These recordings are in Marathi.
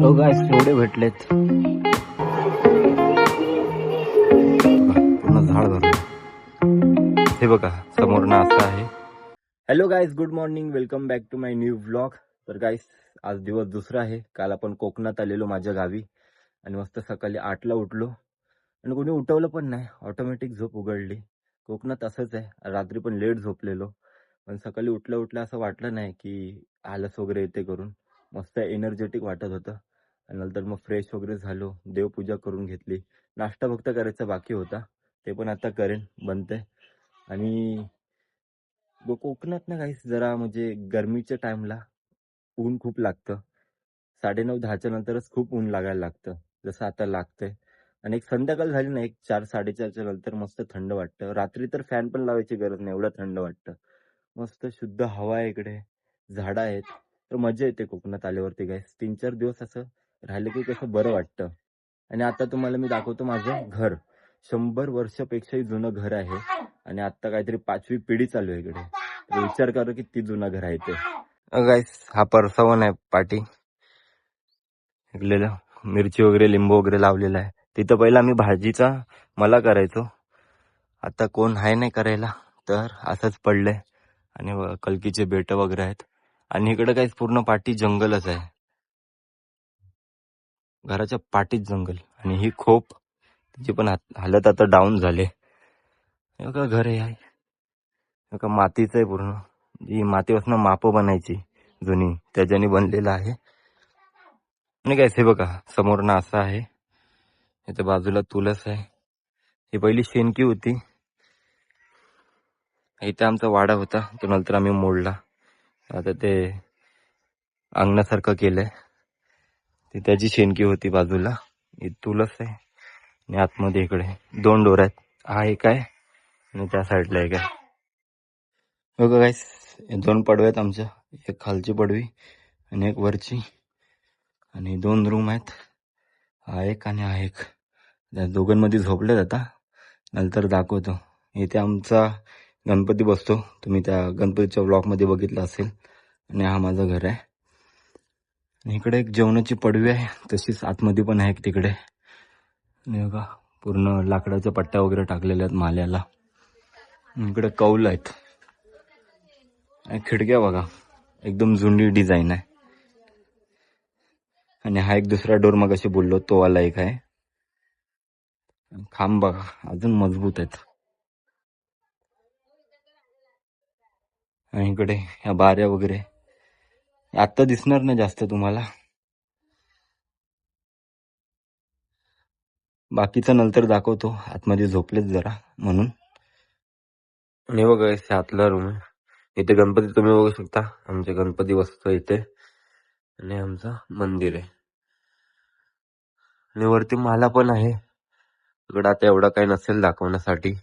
हो गाइस, एवढे भेटलेत बघा, पूर्ण झाड भरलं हे बघा समोर ना असं आहे. Hello guys, good morning, welcome back to my new vlog. तर गाइस, आज दिवस दुसरा आहे. काल आपण कोकणात आलेलो माझ्या गावी आणि मस्त सकाळी 8ला उठलो आणि कोणी उठवलं पण नाही, ऑटोमॅटिक झोप उघडली. कोकणात असंच आहे, रात्री पण लेट झोपलेलो पण सकाळी उठल्या उठल्या असं वाटलं नाही की आलस वगैरे येते करून. मस्त एनर्जेटिक वाटत होतं आणि नंतर मग फ्रेश वगैरे झालो, देवपूजा करून घेतली. नाश्ता फक्त करायचा बाकी होता, ते पण आता करेन, बनते. आणि कोकणात ना काहीच जरा म्हणजे गरमीच्या टाइमला ऊन खूप लागतं. 9:30-10च्या नंतरच खूप ऊन लागायला लागतं, जसं आता लागतंय. आणि एक संध्याकाळ झाली ना, एक 4-4:30च्या नंतर मस्त थंड वाटतं. रात्री तर फॅन पण लावायची गरज नाही, एवढं थंड वाटतं. मस्त शुद्ध हवा आहे इकडे, झाडं आहेत. तर मजा येते कोकणात आल्यावरती गाईस. 3-4 दिवस असं राहिलं की कसं बरं वाटतं. आणि आता तुम्हाला मी दाखवतो माझं घर. 100 वर्षापेक्षाही जुनं घर आहे आणि आता काहीतरी 5वी पिढी चालू आहे इकडे. तर विचार करा किती जुनं घर आहे ते. गाईस, हा परसावन आहे पाठी इकलेलं. मिरची वगैरे, लिंबू वगैरे लावलेला आहे. तिथं पहिला आम्ही भाजीचा मला करायचो, आता कोण आहे नाही करायला, तर असंच पडलंय. आणि कलकीचे बेट वगैरे आहेत आणि इकडे काही पूर्ण पाठी जंगलच आहे. घराच्या पाठीच जंगल आणि ही खोप, तिची पण हालत आता डाऊन झाले. हे बघा घर आहे, हे बघा मातीचं आहे पूर्ण. जी मातीपासून माप बनायची जुनी, त्याच्याने बनलेलं आहे. आणि काय हे बघा समोर ना असं आहे, याच्या बाजूला तुलस आहे. ही पहिली शेणकी होती, इथे आमचा वाडा होता, तो नंतर आम्ही मोडला. आता ते अंगणासारखं केलंय. ती त्याची शेणकी होती बाजूला. ही तुलस आहे आणि आतमध्ये इकडे 2 डोर आहेत. हा एक आहे आणि त्या साईडला एक आहे. बघा गाईस, 2 पडवे आहेत आमच्या, एक खालची पडवी आणि एक वरची, आणि 2 रूम आहेत. हा एक आणि हा एक. त्या दोघांमध्ये झोपलेत आता, नंतर दाखवतो. इथे आमचा गणपती बसतो, तुम्ही त्या गणपतीच्या ब्लॉगमध्ये बघितलं असेल. आणि हा माझं घर आहे. आणि इकडे एक जेवणाची पडवी आहे, तशीच आतमध्ये पण आहे तिकडे. आणि बघा पूर्ण लाकडाच्या पट्ट्या वगैरे टाकलेल्या आहेत माल्याला. इकडे कौल आहेत आणि खिडक्या बघा एकदम जुनी डिझाईन आहे. आणि हा एक दुसरा डोर मग अशी बोललो तो वाला एक आहे. खांब बघा अजून मजबूत आहेत. आणि इकडे ह्या बाऱ्या वगैरे आता दिसणार नाही जास्त तुम्हाला, बाकीचं नंतर दाखवतो. आतमध्ये झोपलेच जरा म्हणून. आणि बघा इथे आतला रूम आहे, इथे गणपती तुम्ही बघू शकता. आमचे गणपती बसतो इथे आणि आमचं मंदिर आहे. आणि वरती माला पण आहे. इकडं आता एवढं काही नसेल दाखवण्यासाठी.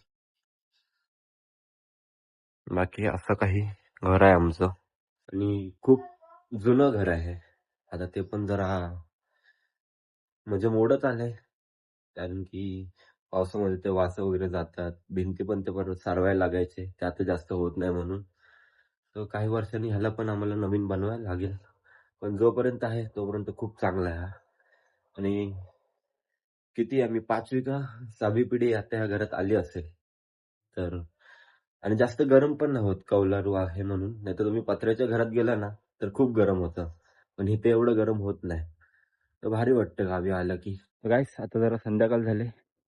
बाकी असं काही घर आहे आमचं आणि खूप जुनं घर आहे. आता ते पण जरा म्हणजे मोडत आलंय, कारण की पावसामध्ये ते वास वगैरे जातात. भिंती पण ते परत सारवायला लागायचे, ते आता जास्त होत नाही म्हणून. तर काही वर्षांनी ह्याला पण आम्हाला नवीन बनवायला लागेल. पण जोपर्यंत आहे तोपर्यंत खूप चांगला आहे. आणि किती आम्ही 5वी का 6वी पिढी आता ह्या घरात आली असेल तर. आणि जास्त गरम पण नाही होत, कौलारू आहे म्हणून. नाही तर तुम्ही पत्र्याच्या घरात गेला ना तर खूप गरम होतं, पण इथे एवढं गरम होत नाही. तर भारी वाटतं गावी आलं की. गाईस, आता जरा संध्याकाळ झाले,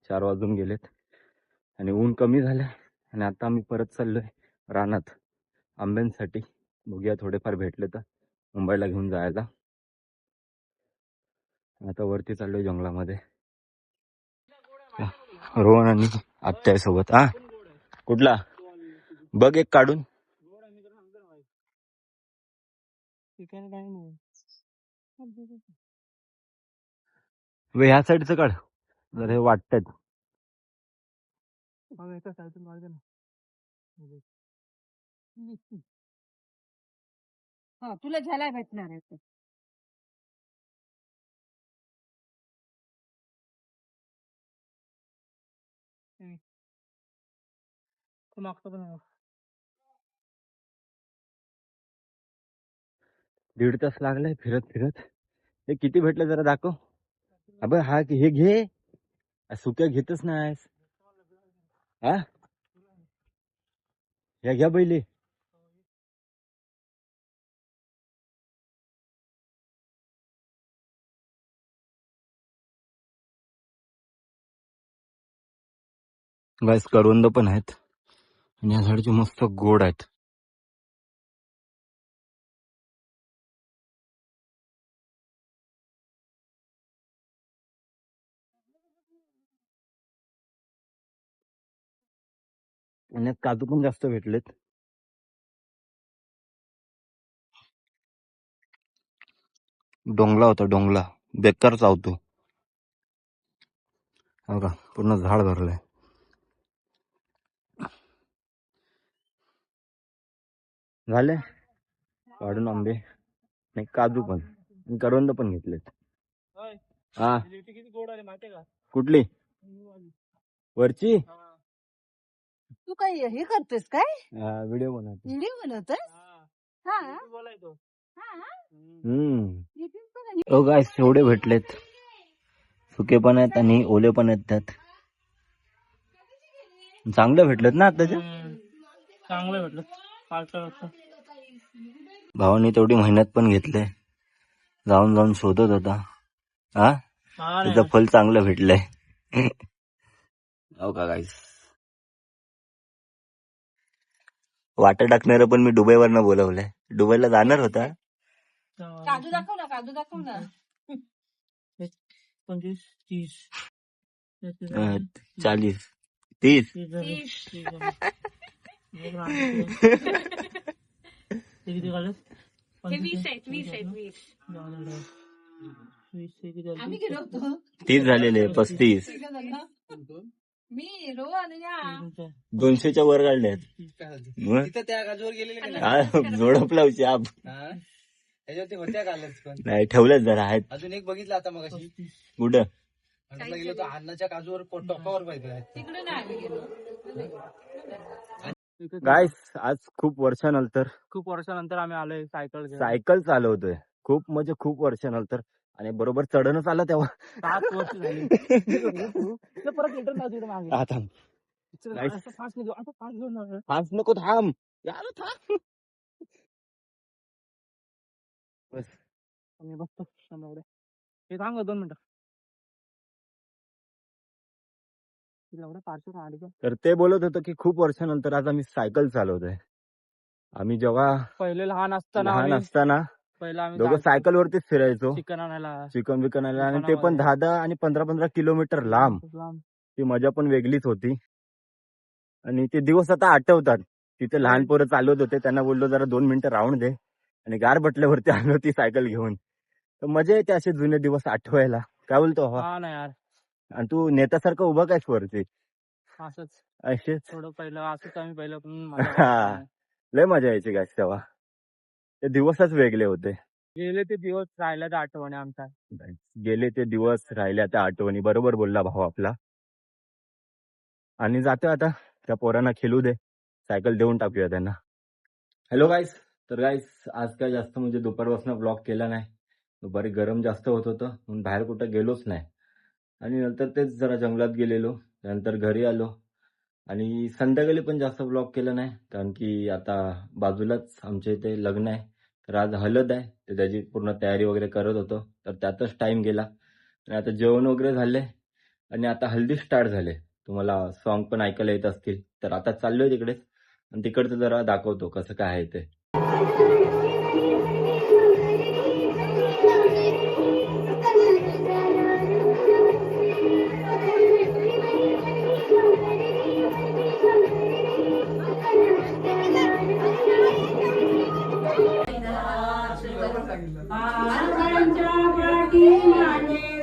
4 वाजून गेलेत आणि ऊन कमी झालं. आणि आता आम्ही परत चाललोय रानात आंब्यांसाठी. बघूया थोडेफार भेटले तर मुंबईला घेऊन जायला. आता वरती चाललोय जंगलामध्ये. रोहन आणि आत्या सोबत. हा कुठला बघ एक काढून. ह्या साईडचं काढ जर हे वाटतंय. हा तुला झाला भेटणार आहे ते. मागचं पण 1.5 तास लागलाय फिरत फिरत. हे किती भेटले जरा दाखव. अबे हा हे घे. सुक्या घेतच नाहीस. हा ह्या घ्या पहिले. गाईस करवंद पण आहेत आणि या झाडाचे मस्त गोड आहेत. आणि यात काजू पण जास्त भेटलेत. डोंगला होता डोंगला, बेकार चावतो. हो का पूर्ण झाड भरलंय. झाले काढून आंबे नाही काजू पण आणि करवंद पण घेतलेत. हा किती गोड आले माहितीये का? कुठली वरची? तू काय हे करतेस काय? व्हिडिओ बनवते. व्हिडिओ बनवतोस? हा बोलायचो. ओ गाईस एवढे भेटलेत. सुके पण आहेत आणि ओले पण आहेत. त्यात चांगले भेटलेत ना आताचे. चांगलं भेटलं. भावानी तेवढी मेहनत पण घेतले. जाऊन जाऊन शोधत होता. हा त्याचं फल चांगलं भेटलंय. हो का गाईस. वाटा टाकणार पण मी दुबईवरनं बोलवलंय. दुबईला जाणार होता. काजू दाखव ना, काजू दाखव ना. 25, 30, 40, 30. किती घालत? 20 आम्ही गेलो होतो. 30 झालेले 35. मी रोहन या 200च्या वर काढले. त्या गाजूवर गेलेले झोडपला आप त्याच्यावरती होत्या कालच पण नाही ठेवलेच जरा आहेत. अजून एक बघितलं आता मग कुठं गेलो तर अन्नाच्या काजूवर टोकावर पाहिजे. तिकडे नाही आम्ही गेलो. गाईस आज खूप वर्षानंतर आम्ही आलोय सायकल सायकल चालवतोय. खूप म्हणजे खूप वर्षानंतर आणि बरोबर चढणच आलं तेव्हा. 7 वर्ष झाली. परत रिटर्न मागे. आता असं फास्ट नाही, असं फास्ट घेऊन जाणार. फास्ट नको थांब यार थांब. बस मी बघतो समोर. हे थांब 2 मिनिटं. एवढं पार्सल आली का? तर ते बोलत होतं की खूप वर्षानंतर आज आम्ही सायकल चालवतोय. आम्ही जेव्हा पहिले लहान असताना पहिला आम्ही दोघं सायकल वरतीच फिरायचो. चिकन आणायला, चिकन बिकन आणायला आणि ते पण 10 आणि 15 किलोमीटर लांब. ती मजा पण वेगळीच होती. आणि ते दिवस आता आठवतात. तिथे लहान पोरं चालवत होते. त्यांना बोललो जरा 2 मिनिटं राहून दे आणि गार बटल्यावरती आलो ती सायकल घेऊन. तर मजा येते असे जुने दिवस आठवायला. काय बोलतो हवा? हा ना यार. आणि तू नेत्यासारखं उभं काय वरती असंच असेच. थोडं पहिलं असंच आम्ही पहिलं पण लय मजा यायची काय तेव्हा. ते दिवसच वेगळे होते. गेले ते दिवस राहिल्या त्या आठवणी आमच्या. गेले ते दिवस राहिल्या त्या आठवणी. बरोबर बोलला भाऊ आपला. आणि जातोय आता त्या पोरांना खेळू दे. सायकल देऊन टाकूया त्यांना. हॅलो गाईस. तर गाईस आज काय जास्त म्हणजे दुपारपासून ब्लॉग केला नाही. दुपारी गरम जास्त होत होतं म्हणून बाहेर कुठं गेलोच नाही. आणि नंतर तेच जरा जंगलात गेलेलो. त्यानंतर घरी आलो आणि संध्याकाळी पण जास्त ब्लॉग केला नाही. कारण की आता बाजूलाच आमच्या इथे लग्न आहे. तर आज हळद आहे. तर त्याची पूर्ण तयारी वगैरे करत होतो. तर त्यातच टाइम गेला. आणि आता जेवण वगैरे झाले आणि आता हल्दी स्टार्ट झाले. तुम्हाला सॉन्ग पण ऐकायला येत असतील. तर आता चाललोय तिकडेच आणि तिकडचं जरा दाखवतो कसं काय आहे ते.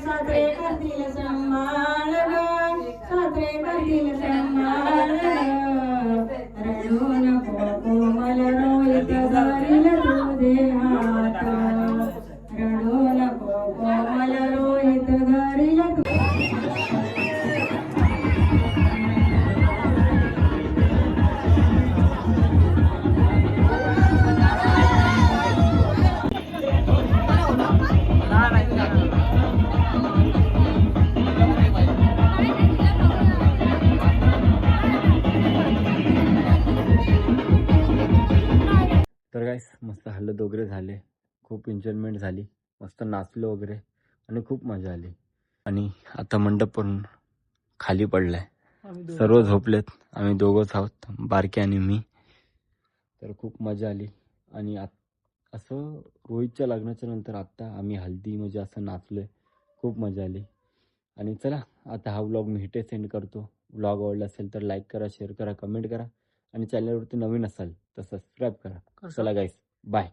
साजरे करतील सन्मान साजरे करतील सन्मान रडू नको कोमल रोहित धरील तुझे हात रडू नको कोमल रोहित धरील मस्त हलत वगैरे झाले, खूप एन्जॉयमेंट झाली, मस्त नाचलो वगैरे आणि खूप मजा आली. आणि आता मंडप पण खाली पडलाय, सर्व झोपलेत, आम्ही दोघंच आहोत, बारके आणि मी. तर खूप मजा आली. आणि असं रोहितच्या लग्नाच्या नंतर आत्ता आम्ही हल्दी म्हणजे असं नाचलोय, खूप मजा आली. आणि चला आता हा व्लॉग मी इथे सेंड करतो. व्लॉग आवडला असेल तर लाईक करा, शेअर करा, कमेंट करा आणि चॅनलवरती नवीन असाल तर सबस्क्राईब करा. चला गाईस, बाय.